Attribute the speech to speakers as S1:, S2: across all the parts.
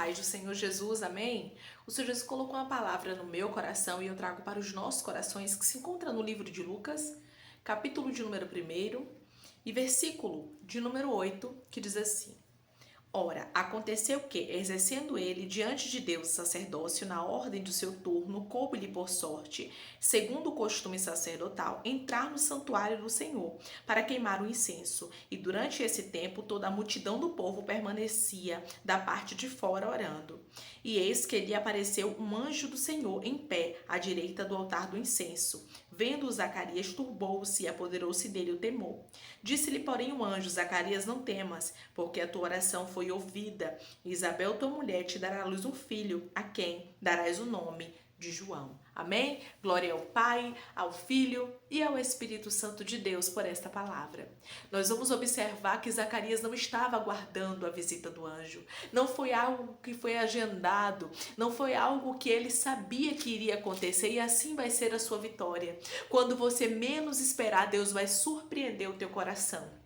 S1: paz do Senhor Jesus, amém? O Senhor Jesus colocou uma palavra no meu coração e eu trago para os nossos corações, que se encontra no livro de Lucas, capítulo de número 1 e versículo de número 8, que diz assim: Ora, aconteceu que, exercendo ele diante de Deus o sacerdócio na ordem do seu turno, coube-lhe por sorte, segundo o costume sacerdotal, entrar no santuário do Senhor para queimar o incenso. E durante esse tempo toda a multidão do povo permanecia da parte de fora orando. E eis que lhe apareceu um anjo do Senhor em pé à direita do altar do incenso. Vendo-o, Zacarias turbou-se e apoderou-se dele o temor. Disse-lhe, porém, o anjo: Zacarias, não temas, porque a tua oração foi ouvida. Isabel, tua mulher, te dará à luz um filho, a quem darás o nome de João. Amém? Glória ao Pai, ao Filho e ao Espírito Santo de Deus por esta palavra. Nós vamos observar que Zacarias não estava aguardando a visita do anjo. Não foi algo que foi agendado, não foi algo que ele sabia que iria acontecer, e assim vai ser a sua vitória. Quando você menos esperar, Deus vai surpreender o teu coração.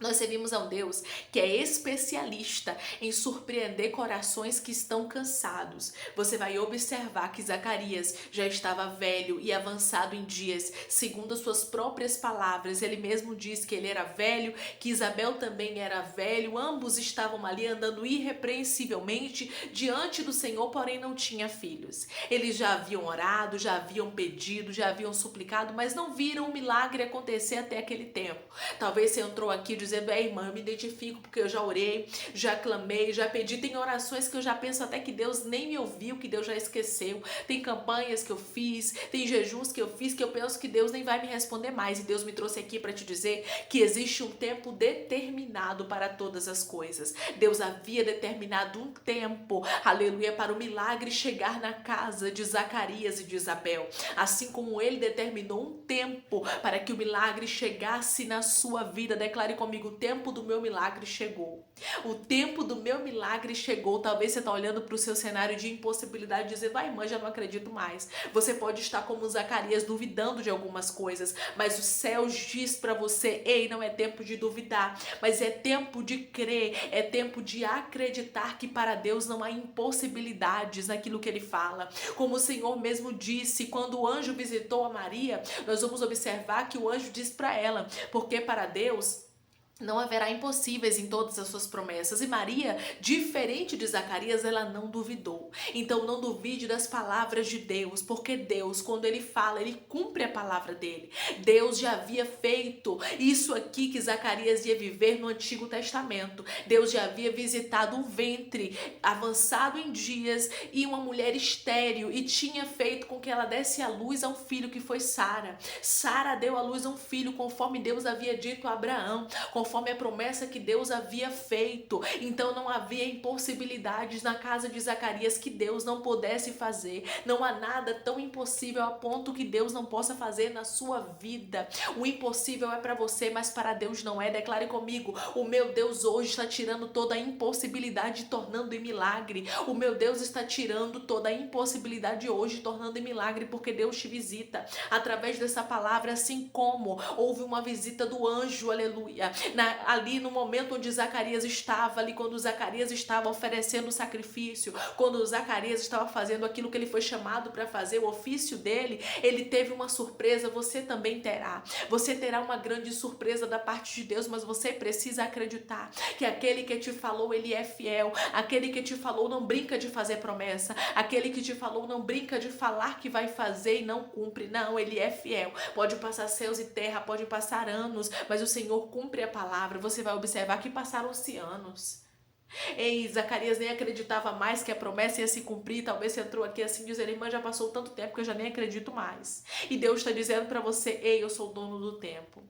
S1: Nós servimos a um Deus que é especialista em surpreender corações que estão cansados. Você vai observar que Zacarias já estava velho e avançado em dias, segundo as suas próprias palavras. Ele mesmo diz que ele era velho, que Isabel também era velho, ambos estavam ali andando irrepreensivelmente diante do Senhor, porém não tinha filhos. Eles já haviam orado, já haviam pedido, já haviam suplicado, mas não viram o milagre acontecer até aquele tempo. Talvez você entrou aqui dizendo: irmã, eu me identifico porque eu já orei, já clamei, já pedi. Tem orações que eu já penso até que Deus nem me ouviu, que Deus já esqueceu. Tem campanhas que eu fiz, tem jejuns que eu fiz, que eu penso que Deus nem vai me responder mais. E Deus me trouxe aqui para te dizer que existe um tempo determinado para todas as coisas. Deus havia determinado um tempo, aleluia, para o milagre chegar na casa de Zacarias e de Isabel. Assim como ele determinou um tempo para que o milagre chegasse na sua vida. Declare comigo: o tempo do meu milagre chegou. O tempo do meu milagre chegou. Talvez você está olhando para o seu cenário de impossibilidade, dizendo: irmã, já não acredito mais. Você pode estar como Zacarias, duvidando de algumas coisas, mas o céu diz para você: ei, não é tempo de duvidar, mas é tempo de crer, é tempo de acreditar que para Deus não há impossibilidades naquilo que Ele fala. Como o Senhor mesmo disse, quando o anjo visitou a Maria, nós vamos observar que o anjo diz para ela: porque para Deus não haverá impossíveis em todas as suas promessas. E Maria, diferente de Zacarias, ela não duvidou. Então não duvide das palavras de Deus, porque Deus, quando Ele fala, Ele cumpre a palavra dele. Deus já havia feito isso aqui que Zacarias ia viver no Antigo Testamento. Deus já havia visitado um ventre avançado em dias e uma mulher estéril, e tinha feito com que ela desse à luz a um filho, que foi Sara. Sara deu à luz a um filho conforme Deus havia dito a Abraão, conforme a promessa que Deus havia feito. Então não havia impossibilidades na casa de Zacarias que Deus não pudesse fazer. Não há nada tão impossível a ponto que Deus não possa fazer na sua vida. O impossível é para você, mas para Deus não é. Declare comigo: o meu Deus hoje está tirando toda a impossibilidade e tornando em milagre. O meu Deus está tirando toda a impossibilidade hoje e tornando em milagre, porque Deus te visita através dessa palavra, assim como houve uma visita do anjo, aleluia, ali no momento onde Zacarias estava, ali quando Zacarias estava oferecendo o sacrifício, quando Zacarias estava fazendo aquilo que ele foi chamado para fazer, o ofício dele, ele teve uma surpresa. Você também terá. Você terá uma grande surpresa da parte de Deus, mas você precisa acreditar que aquele que te falou, ele é fiel. Aquele que te falou não brinca de fazer promessa. Aquele que te falou não brinca de falar que vai fazer e não cumpre. Não, ele é fiel. Pode passar céus e terra, pode passar anos, mas o Senhor cumpre a palavra. Você vai observar que passaram-se anos. Ei, Zacarias nem acreditava mais que a promessa ia se cumprir. Talvez você entrou aqui assim dizendo: irmã, já passou tanto tempo que eu já nem acredito mais. E Deus está dizendo para você: ei, eu sou o dono do tempo.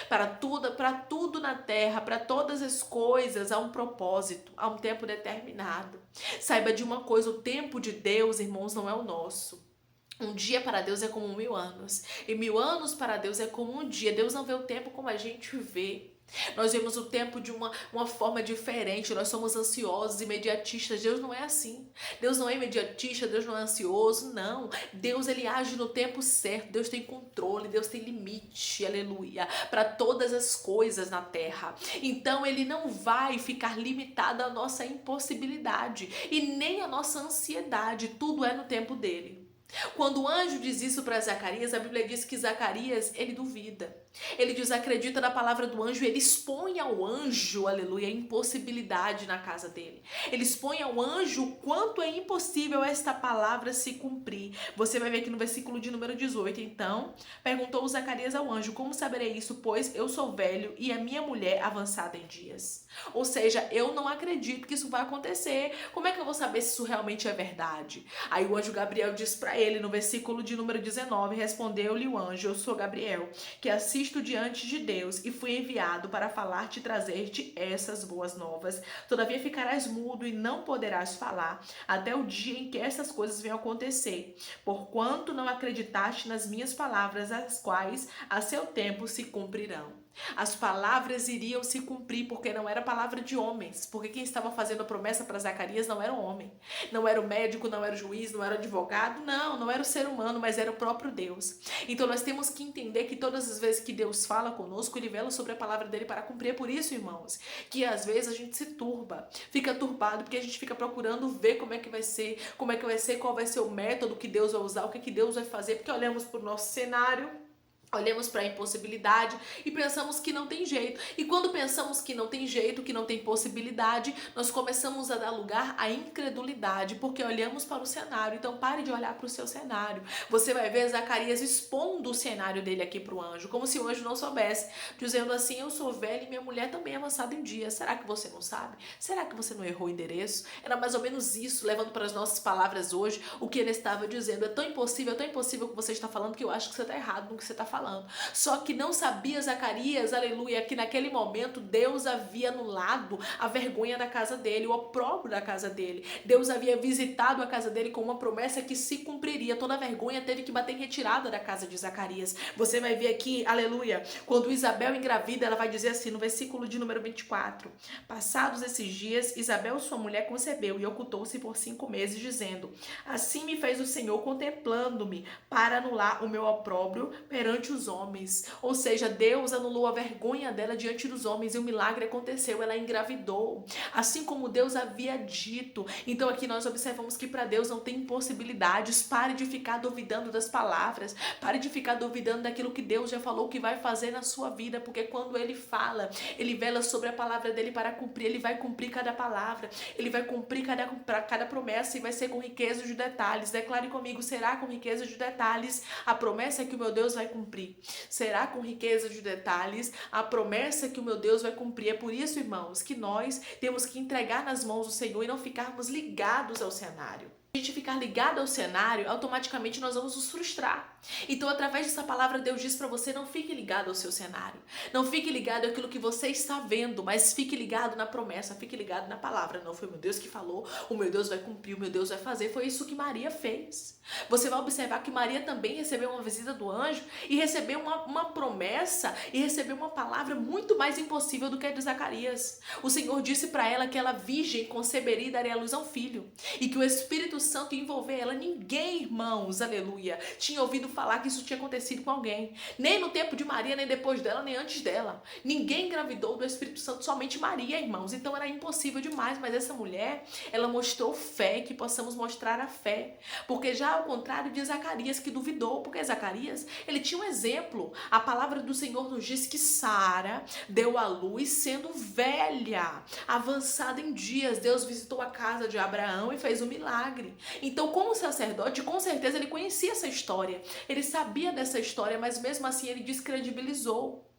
S1: Para tudo na terra, para todas as coisas, há um propósito, há um tempo determinado. Saiba de uma coisa: o tempo de Deus, irmãos, não é o nosso. Um dia para Deus é como 1000 anos, e 1000 anos para Deus é como um dia. Deus não vê o tempo como a gente vê. Nós vemos o tempo de uma forma diferente, nós somos ansiosos, imediatistas. Deus não é assim. Deus não é imediatista, Deus não é ansioso, não. Deus, ele age no tempo certo, Deus tem controle, Deus tem limite, aleluia, para todas as coisas na terra. Então, ele não vai ficar limitado à nossa impossibilidade e nem à nossa ansiedade, tudo é no tempo dele. Quando o anjo diz isso para Zacarias, a Bíblia diz que Zacarias, ele duvida. Ele desacredita na palavra do anjo e ele expõe ao anjo, aleluia, a impossibilidade na casa dele. Ele expõe ao anjo o quanto é impossível esta palavra se cumprir. Você vai ver aqui no versículo de número 18. Então, perguntou Zacarias ao anjo: como saberei isso, pois eu sou velho e a minha mulher avançada em dias? Ou seja, eu não acredito que isso vai acontecer. Como é que eu vou saber se isso realmente é verdade? Aí o anjo Gabriel diz para ele, no versículo de número 19, respondeu-lhe o anjo: eu sou Gabriel, que assisto diante de Deus e fui enviado para falar-te e trazer-te essas boas novas. Todavia ficarás mudo e não poderás falar até o dia em que essas coisas venham acontecer, porquanto não acreditaste nas minhas palavras, as quais a seu tempo se cumprirão. As palavras iriam se cumprir porque não era palavra de homens, porque quem estava fazendo a promessa para Zacarias não era o homem, não era o médico, não era o juiz, não era o advogado, não era o ser humano, mas era o próprio Deus. Então nós temos que entender que todas as vezes que Deus fala conosco, ele vela sobre a palavra dele para cumprir. É por isso, irmãos, que às vezes a gente se turba, fica turbado porque a gente fica procurando ver como é que vai ser, qual vai ser o método que Deus vai usar, o que Deus vai fazer, porque olhamos para o nosso cenário, olhamos para a impossibilidade e pensamos que não tem jeito. E quando pensamos que não tem jeito, que não tem possibilidade, nós começamos a dar lugar à incredulidade, porque olhamos para o cenário. Então pare de olhar para o seu cenário. Você vai ver Zacarias expondo o cenário dele aqui para o anjo, como se o anjo não soubesse, dizendo assim: eu sou velho e minha mulher também é avançada em dias. Será que você não sabe? Será que você não errou o endereço? Era mais ou menos isso, levando para as nossas palavras hoje, o que ele estava dizendo. É tão impossível o que você está falando, que eu acho que você está errado no que você está falando. Só que não sabia Zacarias, aleluia, que naquele momento Deus havia anulado a vergonha da casa dele, o opróbrio da casa dele. Deus havia visitado a casa dele com uma promessa que se cumpriria. Toda a vergonha teve que bater em retirada da casa de Zacarias. Você vai ver aqui, aleluia, quando Isabel engravida, ela vai dizer assim no versículo de número 24: passados esses dias, Isabel, sua mulher, concebeu e ocultou-se por 5 meses, dizendo: assim me fez o Senhor, contemplando-me para anular o meu opróbrio perante os homens. Ou seja, Deus anulou a vergonha dela diante dos homens e o milagre aconteceu, ela engravidou, assim como Deus havia dito. Então aqui nós observamos que para Deus não tem impossibilidades. Pare de ficar duvidando das palavras, pare de ficar duvidando daquilo que Deus já falou que vai fazer na sua vida, porque quando ele fala, ele vela sobre a palavra dele para cumprir. Ele vai cumprir cada palavra, ele vai cumprir cada promessa, e vai ser com riqueza de detalhes. Declare comigo: será com riqueza de detalhes a promessa que o meu Deus vai cumprir. Será com riqueza de detalhes a promessa que o meu Deus vai cumprir. É por isso, irmãos, que nós temos que entregar nas mãos do Senhor e não ficarmos ligados ao cenário. A gente ficar ligado ao cenário, automaticamente nós vamos nos frustrar. Então, através dessa palavra, Deus diz para você: não fique ligado ao seu cenário, não fique ligado àquilo que você está vendo, mas fique ligado na promessa, fique ligado na palavra. Não foi o meu Deus que falou, o meu Deus vai cumprir, o meu Deus vai fazer. Foi isso que Maria fez. Você vai observar que Maria também recebeu uma visita do anjo e recebeu uma promessa e recebeu uma palavra muito mais impossível do que a de Zacarias. O Senhor disse para ela que ela, virgem, conceberia e daria à luz a um filho, e que o Espírito Santo ia envolver ela. Ninguém, irmãos, aleluia, tinha ouvido falar que isso tinha acontecido com alguém, nem no tempo de Maria, nem depois dela, nem antes dela. Ninguém engravidou do Espírito Santo, somente Maria, irmãos. Então era impossível demais, mas essa mulher, ela mostrou fé, que possamos mostrar a fé, porque já ao contrário de Zacarias, que duvidou, porque Zacarias, ele tinha um exemplo. A palavra do Senhor nos diz que Sara deu à luz sendo velha, avançada em dias. Deus visitou a casa de Abraão e fez um milagre. Então, como sacerdote, com certeza ele conhecia essa história, ele sabia dessa história, mas mesmo assim ele descredibilizou.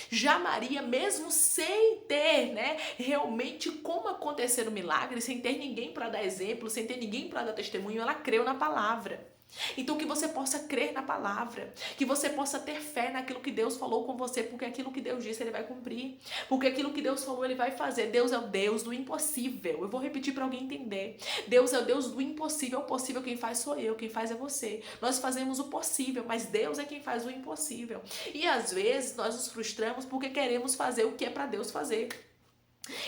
S1: Já Maria, mesmo sem ter, realmente como acontecer o milagre, sem ter ninguém para dar exemplo, sem ter ninguém para dar testemunho, ela creu na palavra. Então que você possa crer na palavra, que você possa ter fé naquilo que Deus falou com você, porque aquilo que Deus disse Ele vai cumprir, porque aquilo que Deus falou Ele vai fazer. Deus é o Deus do impossível. Eu vou repetir para alguém entender. Deus é o Deus do impossível. O possível quem faz sou eu, quem faz é você. Nós fazemos o possível, mas Deus é quem faz o impossível. E às vezes nós nos frustramos porque queremos fazer o que é para Deus fazer.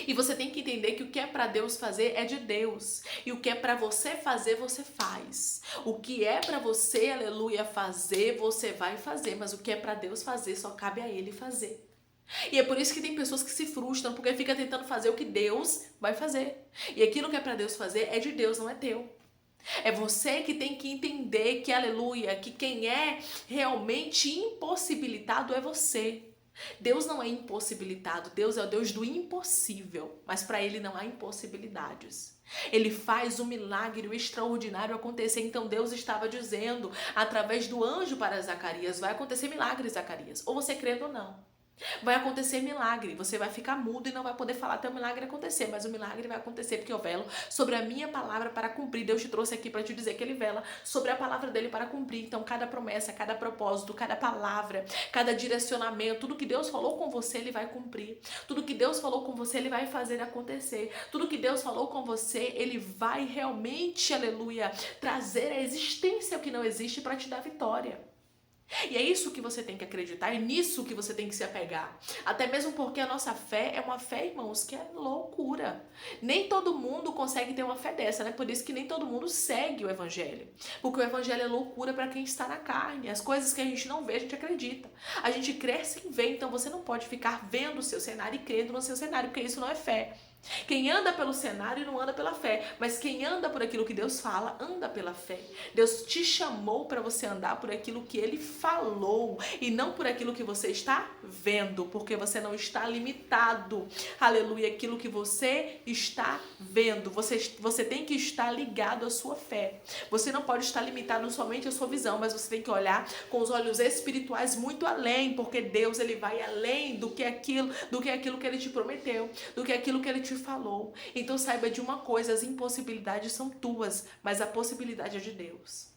S1: E você tem que entender que o que é para Deus fazer é de Deus. E o que é para você fazer, você faz. O que é para você, aleluia, fazer, você vai fazer. Mas o que é para Deus fazer, só cabe a Ele fazer. E é por isso que tem pessoas que se frustram, porque fica tentando fazer o que Deus vai fazer. E aquilo que é para Deus fazer é de Deus, não é teu. É você que tem que entender que, aleluia, que quem é realmente impossibilitado é você. Deus não é impossibilitado, Deus é o Deus do impossível, mas para Ele não há impossibilidades. Ele faz o milagre, o extraordinário acontecer. Então Deus estava dizendo, através do anjo para Zacarias, vai acontecer milagre, Zacarias, ou você crê ou não. Vai acontecer milagre, você vai ficar mudo e não vai poder falar até o milagre acontecer, mas o milagre vai acontecer porque eu velo sobre a minha palavra para cumprir. Deus te trouxe aqui para te dizer que Ele vela sobre a palavra dele para cumprir. Então cada promessa, cada propósito, cada palavra, cada direcionamento, tudo que Deus falou com você, Ele vai cumprir. Tudo que Deus falou com você, Ele vai fazer acontecer. Tudo que Deus falou com você, Ele vai realmente, aleluia, trazer a existência que não existe para te dar vitória. E é isso que você tem que acreditar, é nisso que você tem que se apegar. Até mesmo porque a nossa fé é uma fé, irmãos, que é loucura. Nem todo mundo consegue ter uma fé dessa, né? Por isso que nem todo mundo segue o evangelho. Porque o evangelho é loucura para quem está na carne. As coisas que a gente não vê, a gente acredita. A gente crê sem ver, então você não pode ficar vendo o seu cenário e crendo no seu cenário, porque isso não é fé. Quem anda pelo cenário não anda pela fé, mas quem anda por aquilo que Deus fala, anda pela fé. Deus te chamou para você andar por aquilo que Ele falou e não por aquilo que você está vendo, porque você não está limitado, aleluia, aquilo que você está vendo. Você tem que estar ligado à sua fé. Você não pode estar limitado somente à sua visão, mas você tem que olhar com os olhos espirituais muito além, porque Deus, Ele vai além do que aquilo que Ele te prometeu, do que aquilo que Ele te falou. Então saiba de uma coisa, as impossibilidades são tuas, mas a possibilidade é de Deus.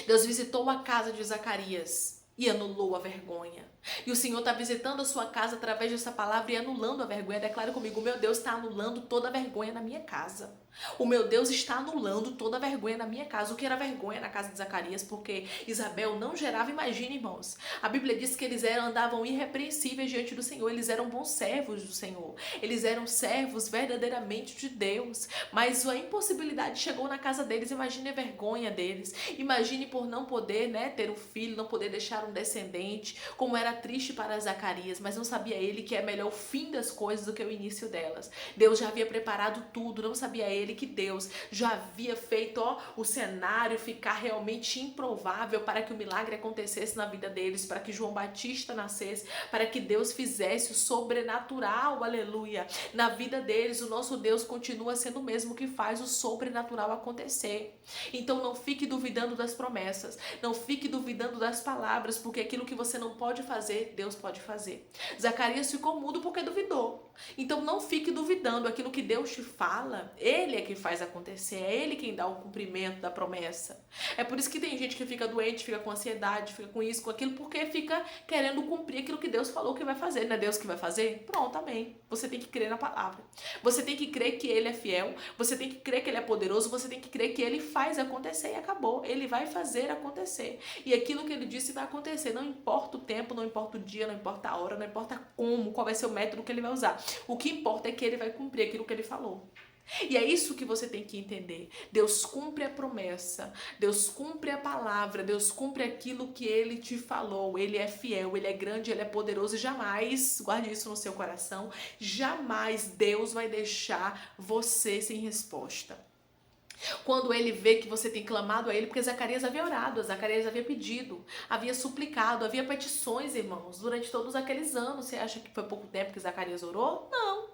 S1: Deus visitou a casa de Zacarias e anulou a vergonha. E o Senhor está visitando a sua casa através dessa palavra e anulando a vergonha. Declare comigo, o meu Deus está anulando toda a vergonha na minha casa. O meu Deus está anulando toda a vergonha na minha casa. O que era vergonha na casa de Zacarias? Porque Isabel não gerava, imagine, irmãos. A Bíblia diz que eles andavam irrepreensíveis diante do Senhor. Eles eram bons servos do Senhor. Eles eram servos verdadeiramente de Deus. Mas a impossibilidade chegou na casa deles. Imagine a vergonha deles. Imagine por não poder, ter um filho, não poder deixar um descendente. Como era triste para Zacarias, mas não sabia ele que é melhor o fim das coisas do que o início delas. Deus já havia preparado tudo, não sabia ele que Deus já havia feito o cenário ficar realmente improvável para que o milagre acontecesse na vida deles, para que João Batista nascesse, para que Deus fizesse o sobrenatural, aleluia, na vida deles. O nosso Deus continua sendo o mesmo que faz o sobrenatural acontecer. Então não fique duvidando das promessas, não fique duvidando das palavras, porque aquilo que você não pode fazer, Deus pode fazer. Zacarias ficou mudo porque duvidou. Então não fique duvidando, aquilo que Deus te fala, Ele é quem faz acontecer, é Ele quem dá o cumprimento da promessa. É por isso que tem gente que fica doente, fica com ansiedade, fica com isso, com aquilo, porque fica querendo cumprir aquilo que Deus falou que vai fazer. Não é Deus que vai fazer? Pronto, amém. Você tem que crer na palavra. Você tem que crer que Ele é fiel, você tem que crer que Ele é poderoso, você tem que crer que Ele faz acontecer e acabou. Ele vai fazer acontecer. E aquilo que Ele disse vai acontecer. Não importa o tempo, não importa o dia, não importa a hora, não importa como, qual vai ser o método que Ele vai usar. O que importa é que Ele vai cumprir aquilo que Ele falou. E é isso que você tem que entender. Deus cumpre a promessa, Deus cumpre a palavra, Deus cumpre aquilo que Ele te falou. Ele é fiel, Ele é grande, Ele é poderoso e jamais, guarde isso no seu coração, jamais Deus vai deixar você sem resposta. Quando Ele vê que você tem clamado a Ele, porque Zacarias havia orado, Zacarias havia pedido, havia suplicado, havia petições, irmãos, durante todos aqueles anos. Você acha que foi pouco tempo que Zacarias orou? Não.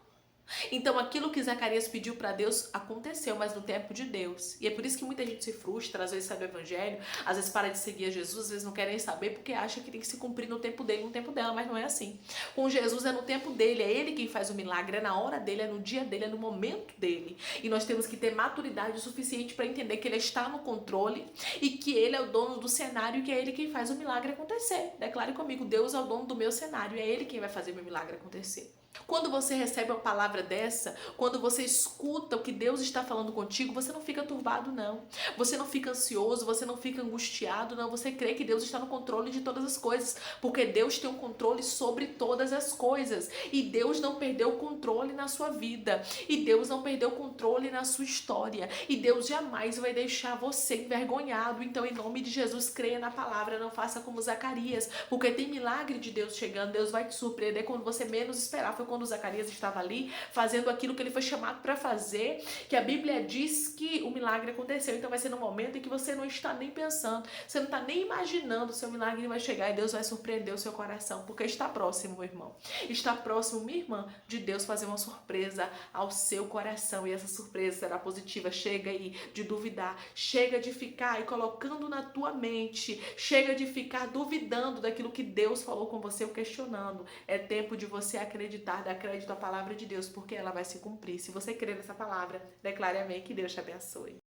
S1: Então aquilo que Zacarias pediu para Deus aconteceu, mas no tempo de Deus. E é por isso que muita gente se frustra, às vezes sabe o evangelho, às vezes para de seguir a Jesus, às vezes não quer nem saber porque acha que tem que se cumprir no tempo dele, no tempo dela, mas não é assim. Com Jesus é no tempo dele, é ele quem faz o milagre, é na hora dele, é no dia dele, é no momento dele. E nós temos que ter maturidade o suficiente para entender que ele está no controle e que ele é o dono do cenário e que é ele quem faz o milagre acontecer. Declare comigo, Deus é o dono do meu cenário, é ele quem vai fazer o meu milagre acontecer. Quando você recebe uma palavra dessa, quando você escuta o que Deus está falando contigo, você não fica turbado, não. Você não fica ansioso, você não fica angustiado, não. Você crê que Deus está no controle de todas as coisas, porque Deus tem um controle sobre todas as coisas. E Deus não perdeu o controle na sua vida. E Deus não perdeu o controle na sua história. E Deus jamais vai deixar você envergonhado. Então, em nome de Jesus, creia na palavra, não faça como Zacarias, porque tem milagre de Deus chegando. Deus vai te surpreender quando você menos esperar. Foi quando Zacarias estava ali fazendo aquilo que ele foi chamado para fazer, que a Bíblia diz que o milagre aconteceu. Então vai ser no momento em que você não está nem pensando, você não está nem imaginando, o seu milagre vai chegar e Deus vai surpreender o seu coração, porque está próximo, meu irmão. Está próximo, minha irmã, de Deus fazer uma surpresa ao seu coração, e essa surpresa será positiva. Chega aí de duvidar, chega de ficar aí colocando na tua mente, chega de ficar duvidando daquilo que Deus falou com você ou questionando. É tempo de você acreditar, dar crédito à palavra de Deus, porque ela vai se cumprir. Se você crer nessa palavra, declare amém, que Deus te abençoe.